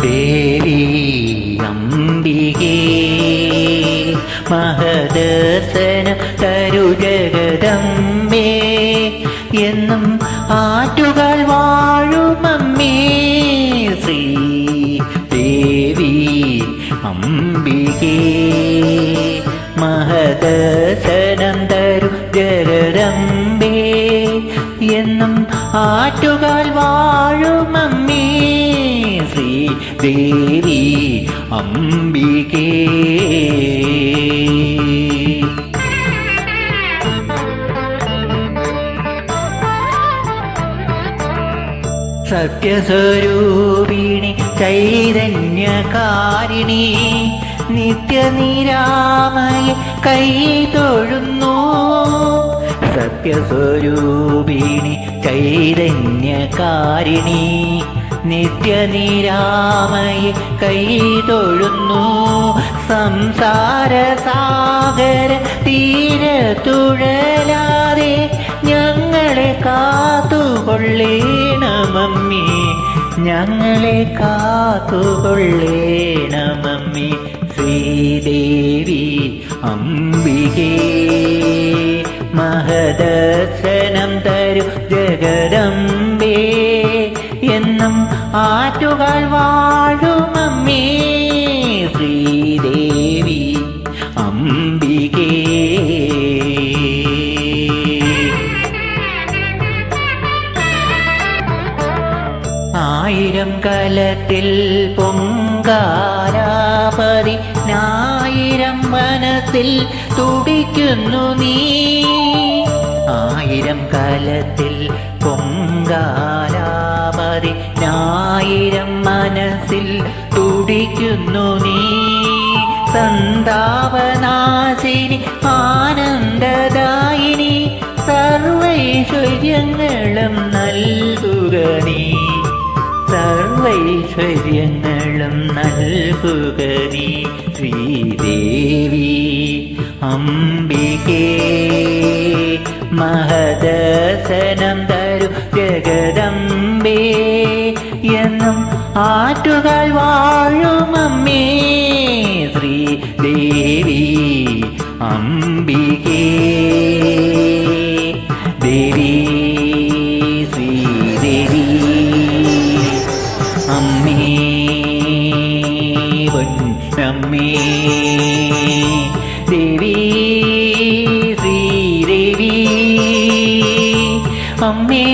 ദേവി അംബികേ മഹദർശന തരു ജഗദമ്മേ എന്നും ആറ്റുകൾ വാഴുമമ്മേ ശ്രീ ദേവി അംബികേ മഹദർശനം തരു ജഗദമ്പേ എന്നും ആറ്റുകൾ വാഴുമമ്മേ ശ്രീ ദേവി അംബികേ. സത്യസ്വരൂപിണി ചൈതന്യകാരിണി നിത്യനിരാമയ കൈ തൊഴുന്നു. സത്യസ്വരൂപിണി ചൈതന്യകാരിണി നിത്യനിരാമയ കൈ തൊഴുന്നു. സംസാരസാഗര തീരത്തുഴലാതെ ഞങ്ങളെ കാത്തുകൊള്ളേണമമ്മേ, ഞങ്ങളെ കാത്തുകൊള്ളേണമമ്മേ ശ്രീദേവി അംബികേ മഹദർശനം തരു ജഗദമ്പേ എന്നും ആറ്റുകൾ വാഴുമമ്മേ ശ്രീദേവി അംബികേ. ആയിരം കലത്തിൽ പൊങ്കാരാപതി ആയിരം മനസ്സിൽ തുടിക്കുന്നു നീ. ആയിരം കലത്തിൽ പൊങ്കാരാപതി ആയിരം മനസ്സിൽ തുടിക്കുന്നു നീ. സന്താപനാശിനി ആനന്ദദായിനി സർവൈശ്വര്യങ്ങളും നൽകുക നീ, സർവൈശ്വര്യങ്ങളും നൽകുക നീ ശ്രീദേവി അംബികേ മഹദർശനം തരു ജഗദമ്പേ എന്നും ആറ്റുകൾ വാഴുമമ്മേ ശ്രീദേവി അംബികേ. ദേവി ശ്രീദേവി അമ്മേ പൊന്നമ്മേ ദേവി ശ്രീദേവി അമ്മേ